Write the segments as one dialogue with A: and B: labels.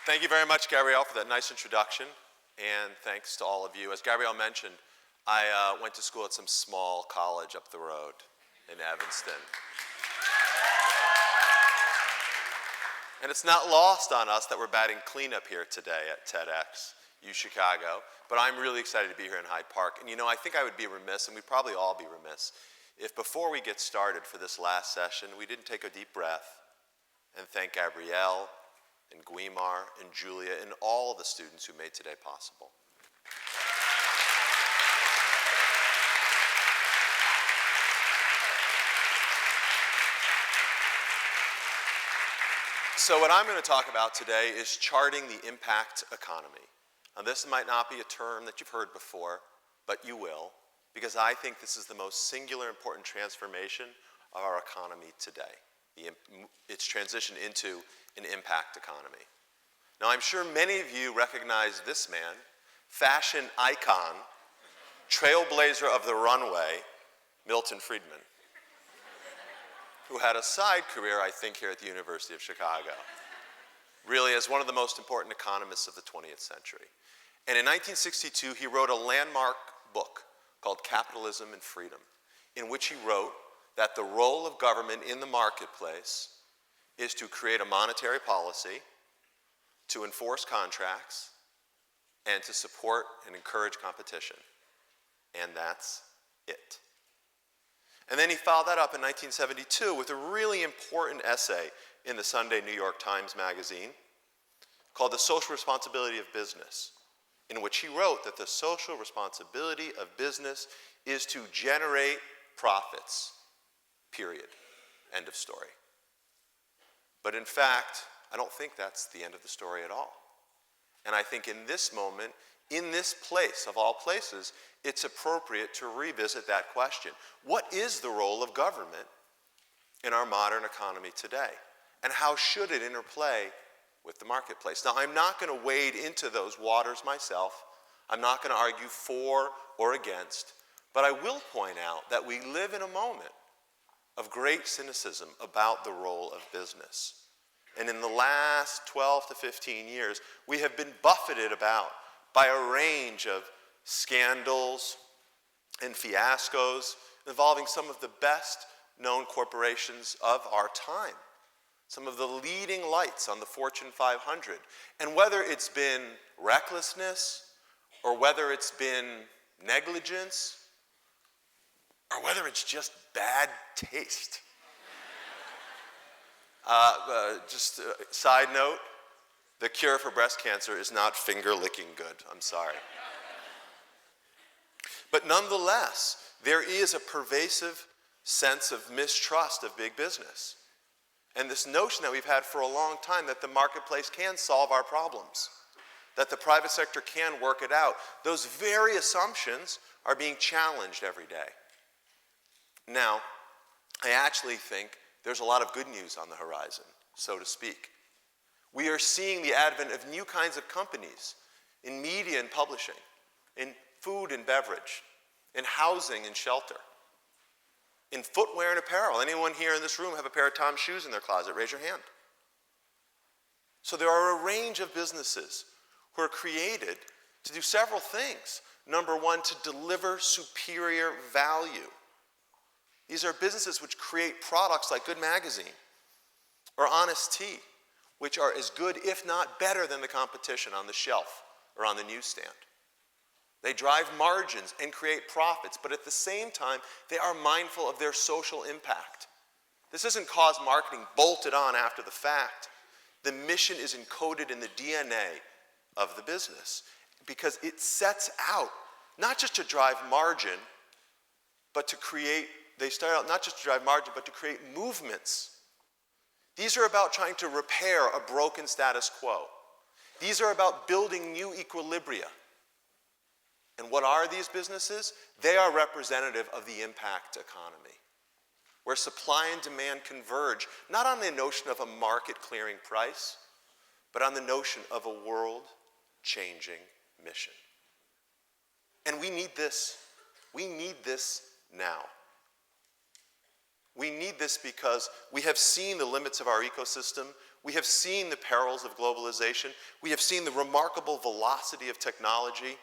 A: Thank you very much, Gabrielle, for that nice introduction, and thanks to all of you. As Gabrielle mentioned, I went to school at some small college up the road in Evanston. And it's not lost on us that we're batting cleanup here today at TEDxUChicago, but I'm really excited to be here in Hyde Park. And you know, I think I would be remiss, and we'd probably all be remiss, if before we get started for this last session, we didn't take a deep breath and thank Gabrielle and Guimar and Julia and all of the students who made today possible. So what I'm going to talk about today is charting the impact economy. Now this might not be a term that you've heard before, but you will, because I think this is the most singular important transformation of our economy today. Its transition into an impact economy. Now I'm sure many of you recognize this man, fashion icon, trailblazer of the runway, Milton Friedman, who had a side career, I think, here at the University of Chicago, really as one of the most important economists of the 20th century. And in 1962, he wrote a landmark book called Capitalism and Freedom, in which he wrote that the role of government in the marketplace is to create a monetary policy, to enforce contracts, and to support and encourage competition. And that's it. And then he followed that up in 1972 with a really important essay in the Sunday New York Times magazine called The Social Responsibility of Business, in which he wrote that the social responsibility of business is to generate profits, period. End of story. But in fact, I don't think that's the end of the story at all. And I think in this moment, in this place of all places, it's appropriate to revisit that question. What is the role of government in our modern economy today? And how should it interplay with the marketplace? Now, I'm not going to wade into those waters myself. I'm not going to argue for or against. But I will point out that we live in a moment of great cynicism about the role of business. And in the last 12 to 15 years, we have been buffeted about by a range of scandals and fiascos involving some of the best known corporations of our time, some of the leading lights on the Fortune 500. And whether it's been recklessness, or whether it's been negligence, or whether it's just bad taste. Just a side note, the cure for breast cancer is not finger-licking good. I'm sorry. But nonetheless, there is a pervasive sense of mistrust of big business. And this notion that we've had for a long time that the marketplace can solve our problems, that the private sector can work it out, those very assumptions are being challenged every day. Now, I actually think there's a lot of good news on the horizon, so to speak. We are seeing the advent of new kinds of companies in media and publishing, in food and beverage, in housing and shelter, in footwear and apparel. Anyone here in this room have a pair of Tom's shoes in their closet? Raise your hand. So there are a range of businesses who are created to do several things. Number one, to deliver superior value. These are businesses which create products like Good Magazine or Honest Tea, which are as good, if not better, than the competition on the shelf or on the newsstand. They drive margins and create profits, but at the same time, they are mindful of their social impact. This isn't cause marketing bolted on after the fact. The mission is encoded in the DNA of the business because it sets out not just to drive margin, but to create, they start out not just to drive margin, but to create movements. These are about trying to repair a broken status quo. These are about building new equilibria. And what are these businesses? They are representative of the impact economy, where supply and demand converge, not on the notion of a market-clearing price, but on the notion of a world-changing mission. And we need this. We need this now. We need this because we have seen the limits of our ecosystem. We have seen the perils of globalization. We have seen the remarkable velocity of technology.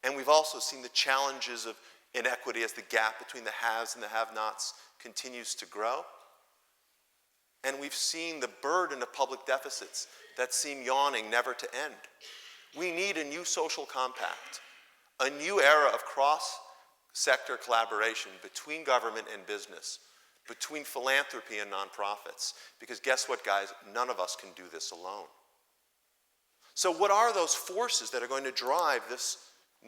A: And we've also seen the challenges of inequity as the gap between the haves and the have-nots continues to grow. And we've seen the burden of public deficits that seem yawning, never to end. We need a new social compact, a new era of cross-sector collaboration between government and business, between philanthropy and nonprofits. Because guess what, guys? None of us can do this alone. So what are those forces that are going to drive this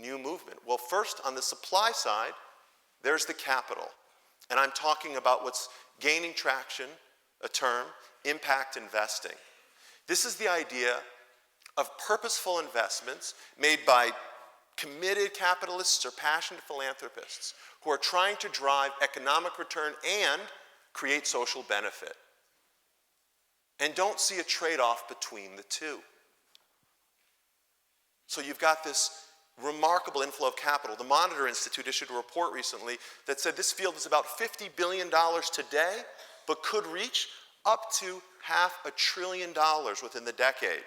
A: new movement? Well, first, on the supply side, there's the capital. And I'm talking about what's gaining traction, a term, impact investing. This is the idea of purposeful investments made by committed capitalists or passionate philanthropists who are trying to drive economic return and create social benefit. And don't see a trade-off between the two. So you've got this remarkable inflow of capital. The Monitor Institute issued a report recently that said this field is about $50 billion today, but could reach up to $500 billion within the decade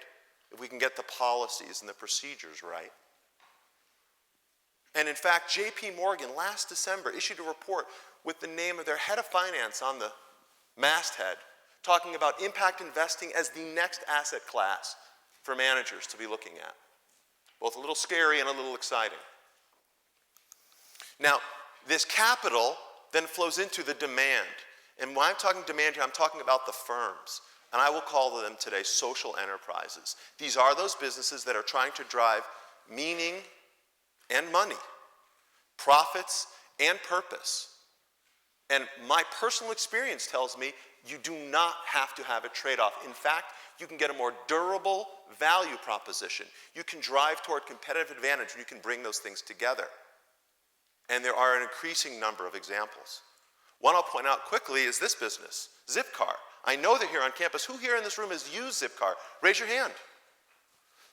A: if we can get the policies and the procedures right. And in fact, JP Morgan last December issued a report with the name of their head of finance on the masthead, talking about impact investing as the next asset class for managers to be looking at. Both a little scary and a little exciting. Now, this capital then flows into the demand. And when I'm talking demand here, I'm talking about the firms. And I will call them today social enterprises. These are those businesses that are trying to drive meaning and money, profits and purpose. And my personal experience tells me you do not have to have a trade-off. In fact, you can get a more durable value proposition. You can drive toward competitive advantage when you can bring those things together. And there are an increasing number of examples. One I'll point out quickly is this business, Zipcar. I know they're here on campus. Who here in this room has used Zipcar? Raise your hand.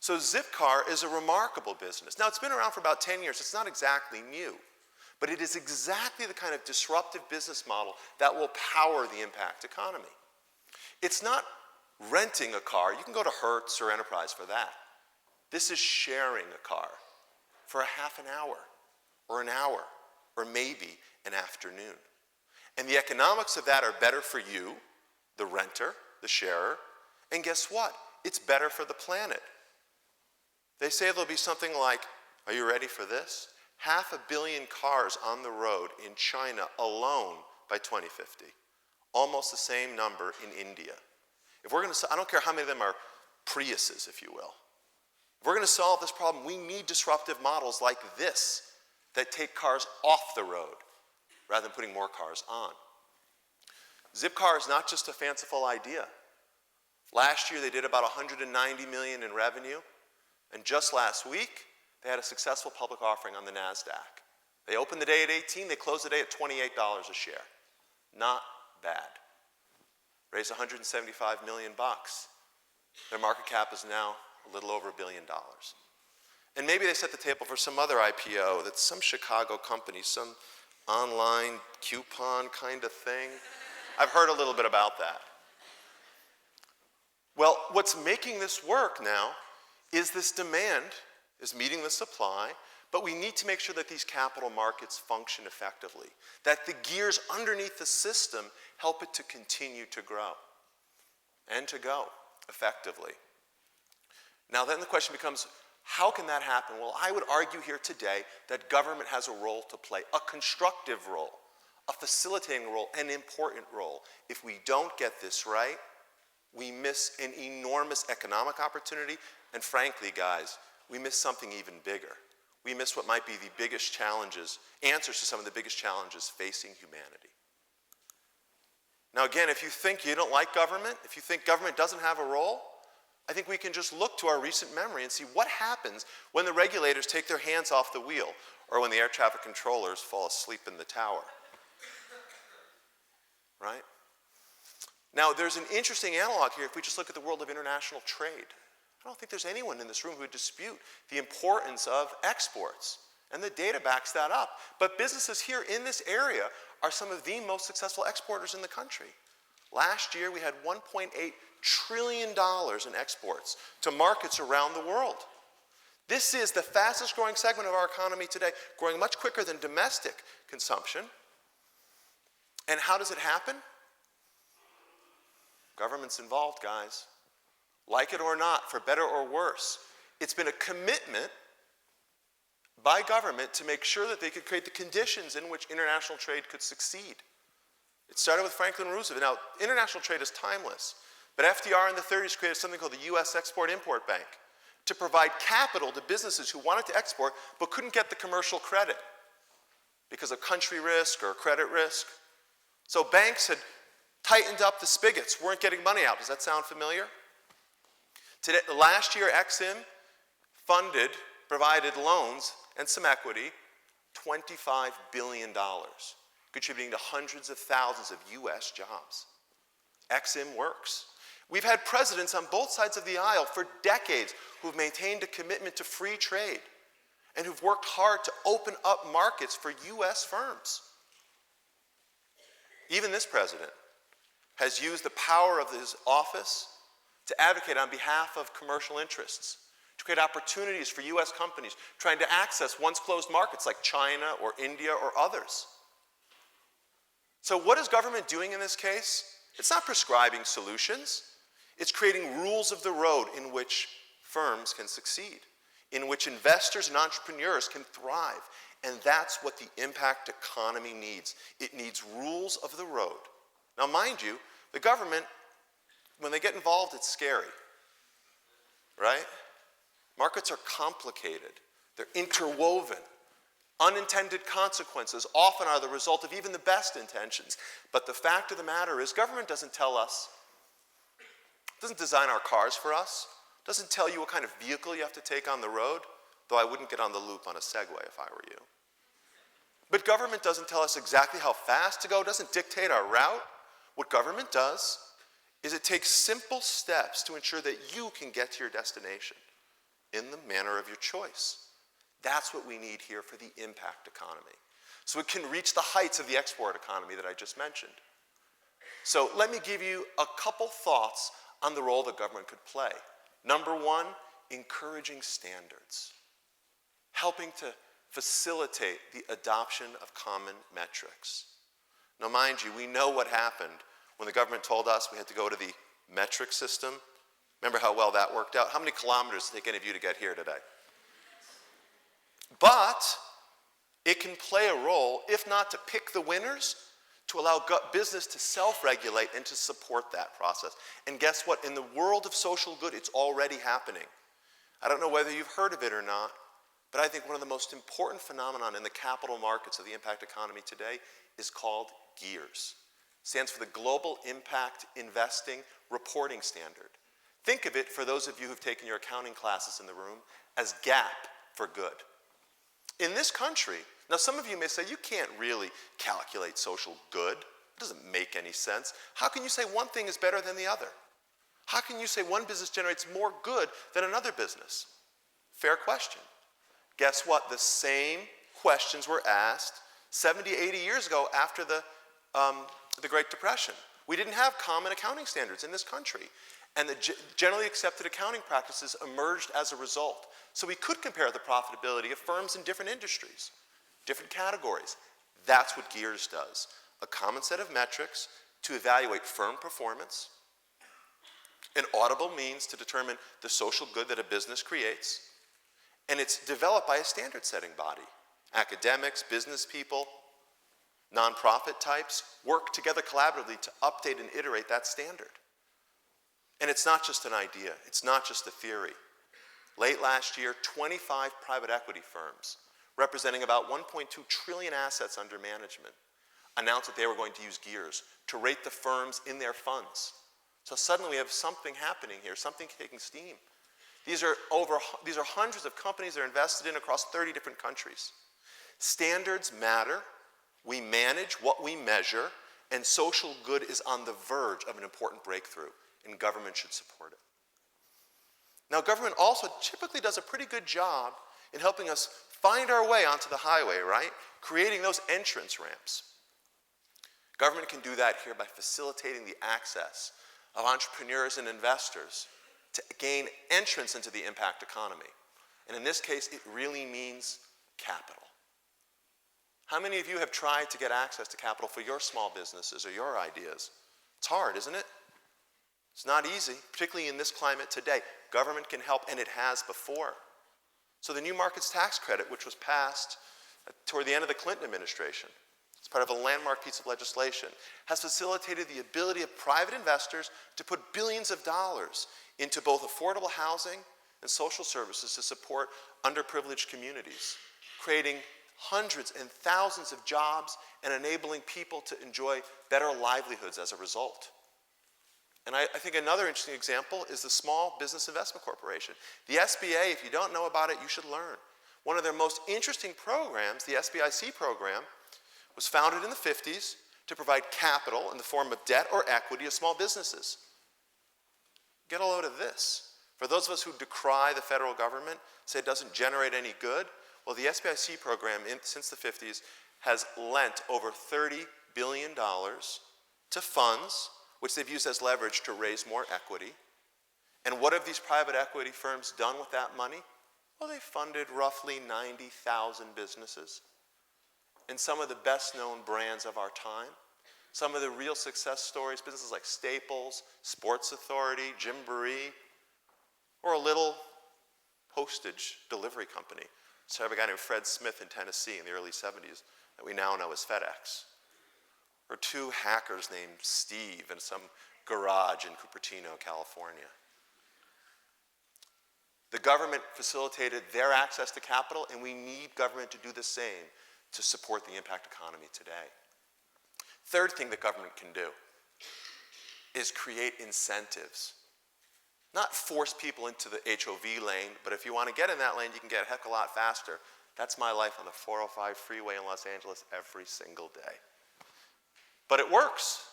A: So Zipcar is a remarkable business. Now, it's been around for about 10 years. It's not exactly new, but it is exactly the kind of disruptive business model that will power the impact economy. It's not renting a car. You can go to Hertz or Enterprise for that. This is sharing a car for a half an hour or maybe an afternoon. And the economics of that are better for you, the renter, the sharer, and guess what? It's better for the planet. They say there'll be something like, are you ready for this? 500 million cars on the road in China alone by 2050. Almost the same number in India. If we're going to, I don't care how many of them are Priuses, if you will. If we're going to solve this problem, we need disruptive models like this that take cars off the road rather than putting more cars on. Zipcar is not just a fanciful idea. Last year they did about $190 million in revenue, and just last week they had a successful public offering on the NASDAQ. They opened the day at 18, they closed the day at $28 a share. Not bad. Raised $175 million. Their market cap is now a little over $1 billion. And maybe they set the table for some other IPO, that's some Chicago company, some online coupon kind of thing. I've heard a little bit about that. Well, what's making this work now is this demand is meeting the supply, but we need to make sure that these capital markets function effectively, that the gears underneath the system help it to continue to grow and to go effectively. Now then the question becomes, how can that happen? Well, I would argue here today that government has a role to play, a constructive role, a facilitating role, an important role. If we don't get this right, we miss an enormous economic opportunity, and frankly, guys, we miss something even bigger. We miss what might be the biggest challenges, answers to some of the biggest challenges facing humanity. Now again, if you think you don't like government, if you think government doesn't have a role, I think we can just look to our recent memory and see what happens when the regulators take their hands off the wheel or when the air traffic controllers fall asleep in the tower. Right? Now, there's an interesting analog here if we just look at the world of international trade. I don't think there's anyone in this room who would dispute the importance of exports, and the data backs that up. But businesses here in this area are some of the most successful exporters in the country, Last year, we had $1.8 trillion in exports to markets around the world. This is the fastest growing segment of our economy today, growing much quicker than domestic consumption. And how does it happen? Government's involved, guys. Like it or not, for better or worse, it's been a commitment by government to make sure that they could create the conditions in which international trade could succeed. It started with Franklin Roosevelt. Now, international trade is timeless, but FDR in the 30s created something called the U.S. Export-Import Bank to provide capital to businesses who wanted to export but couldn't get the commercial credit because of country risk or credit risk. So banks had tightened up the spigots, weren't getting money out. Does that sound familiar? Today, last year, EXIM provided loans and some equity, $25 billion, contributing to hundreds of thousands of U.S. jobs. EXIM works. We've had presidents on both sides of the aisle for decades who've maintained a commitment to free trade and who've worked hard to open up markets for U.S. firms. Even this president has used the power of his office to advocate on behalf of commercial interests, to create opportunities for U.S. companies trying to access once closed markets like China or India or others. So what is government doing in this case? It's not prescribing solutions. It's creating rules of the road in which firms can succeed, in which investors and entrepreneurs can thrive. And that's what the impact economy needs. It needs rules of the road. Now, mind you, the government, when they get involved, it's scary, right? Markets are complicated. They're interwoven. Unintended consequences often are the result of even the best intentions. But the fact of the matter is, government doesn't tell us, doesn't design our cars for us, doesn't tell you what kind of vehicle you have to take on the road, though I wouldn't get on the loop on a Segway if I were you. But government doesn't tell us exactly how fast to go, doesn't dictate our route. What government does is it takes simple steps to ensure that you can get to your destination in the manner of your choice. That's what we need here for the impact economy, so it can reach the heights of the export economy that I just mentioned. So let me give you a couple thoughts on the role that government could play. Number one, encouraging standards, helping to facilitate the adoption of common metrics. Now, mind you, we know what happened when the government told us we had to go to the metric system. Remember how well that worked out? How many kilometers did it take any of you to get here today? But it can play a role, if not to pick the winners, to allow business to self-regulate and to support that process. And guess what? In the world of social good, it's already happening. I don't know whether you've heard of it or not, but I think one of the most important phenomenon in the capital markets of the impact economy today is called GEARS. It stands for the Global Impact Investing Reporting Standard. Think of it, for those of you who've taken your accounting classes in the room, as GAAP for good. In this country, now some of you may say, you can't really calculate social good. It doesn't make any sense. How can you say one thing is better than the other? How can you say one business generates more good than another business? Fair question. Guess what? The same questions were asked 70, 80 years ago after the Great Depression. We didn't have common accounting standards in this country. And the generally accepted accounting practices emerged as a result. So we could compare the profitability of firms in different industries, different categories. That's what GEARS does. A common set of metrics to evaluate firm performance, an audible means to determine the social good that a business creates, and it's developed by a standard-setting body. Academics, business people, nonprofit types work together collaboratively to update and iterate that standard. And it's not just an idea. It's not just a theory. Late last year, 25 private equity firms, representing about 1.2 trillion assets under management, announced that they were going to use GEARS to rate the firms in their funds. So suddenly we have something happening here, something taking steam. These are hundreds of companies that are invested in across 30 different countries. Standards matter. We manage what we measure, and social good is on the verge of an important breakthrough, and government should support it. Now, government also typically does a pretty good job in helping us find our way onto the highway, right? Creating those entrance ramps. Government can do that here by facilitating the access of entrepreneurs and investors to gain entrance into the impact economy. And in this case, it really means capital. How many of you have tried to get access to capital for your small businesses or your ideas? It's hard, isn't it? It's not easy, particularly in this climate today. Government can help, and it has before. So the New Markets Tax Credit, which was passed toward the end of the Clinton administration, as part of a landmark piece of legislation, has facilitated the ability of private investors to put billions of dollars into both affordable housing and social services to support underprivileged communities, creating hundreds and thousands of jobs and enabling people to enjoy better livelihoods as a result. And I think another interesting example is the Small Business Investment Corporation. The SBA, if you don't know about it, you should learn. One of their most interesting programs, the SBIC program, was founded in the 50s to provide capital in the form of debt or equity to small businesses. Get a load of this. For those of us who decry the federal government, say it doesn't generate any good, well, the SBIC program, since the 50s, has lent over $30 billion to funds, which they've used as leverage to raise more equity. And what have these private equity firms done with that money? Well, they funded roughly 90,000 businesses. And some of the best-known brands of our time, some of the real success stories, businesses like Staples, Sports Authority, Gymboree, or a little postage delivery company. So I have a guy named Fred Smith in Tennessee in the early 70s that we now know as FedEx. Or two hackers named Steve in some garage in Cupertino, California. The government facilitated their access to capital, and we need government to do the same to support the impact economy today. Third thing that government can do is create incentives. Not force people into the HOV lane, but if you want to get in that lane, you can get a heck of a lot faster. That's my life on the 405 freeway in Los Angeles every single day. But it works,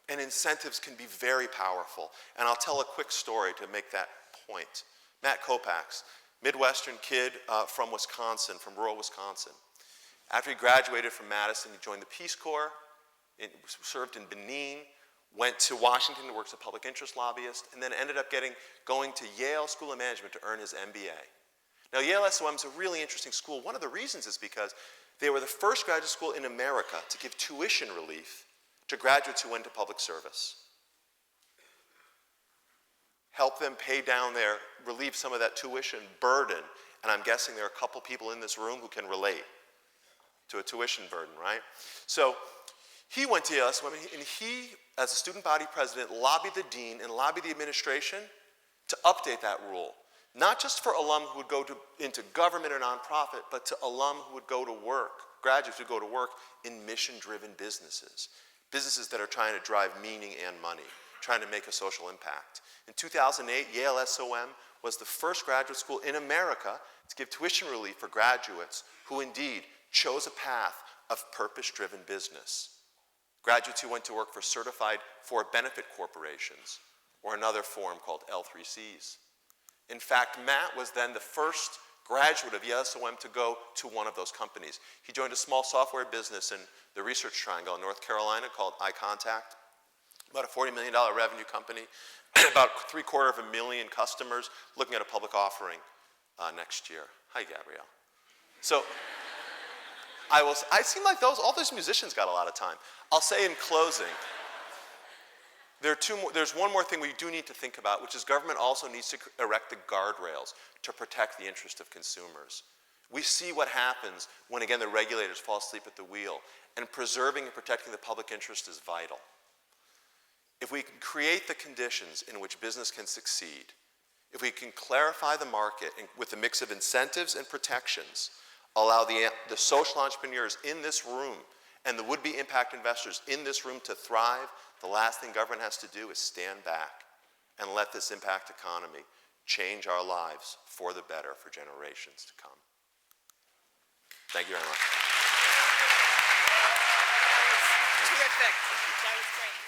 A: and incentives can be very powerful. And I'll tell a quick story to make that point. Matt Kopax, Midwestern kid from Wisconsin, from rural Wisconsin. After he graduated from Madison, he joined the Peace Corps, served in Benin, went to Washington to work as a public interest lobbyist, and then ended up going to Yale School of Management to earn his MBA. Now, Yale SOM is a really interesting school. One of the reasons is because they were the first graduate school in America to give tuition relief to graduates who went to public service. Help them pay down relieve some of that tuition burden. And I'm guessing there are a couple people in this room who can relate to a tuition burden, right? So he went to Yale SOM, and he, as a student body president, lobbied the dean and lobbied the administration to update that rule. Not just for alum who would go into government or nonprofit, but to alum who would go to work, graduates who go to work in mission-driven businesses. Businesses that are trying to drive meaning and money, trying to make a social impact. In 2008, Yale SOM was the first graduate school in America to give tuition relief for graduates who indeed chose a path of purpose-driven business. Graduates who went to work for certified for-benefit corporations, or another form called L3Cs. In fact, Matt was then the first graduate of Yale SOM to go to one of those companies. He joined a small software business in the Research Triangle in North Carolina called iContact, about a $40 million revenue company, about 750,000 customers, looking at a public offering next year. Hi, Gabrielle. So I seem like all those musicians got a lot of time. I'll say in closing, there's one more thing we do need to think about, which is government also needs to erect the guardrails to protect the interest of consumers. We see what happens when, again, the regulators fall asleep at the wheel, and preserving and protecting the public interest is vital. If we can create the conditions in which business can succeed, if we can clarify the market with a mix of incentives and protections, allow the social entrepreneurs in this room and the would-be impact investors in this room to thrive, the last thing government has to do is stand back and let this impact economy change our lives for the better for generations to come. Thank you very much.
B: Terrific. That was great.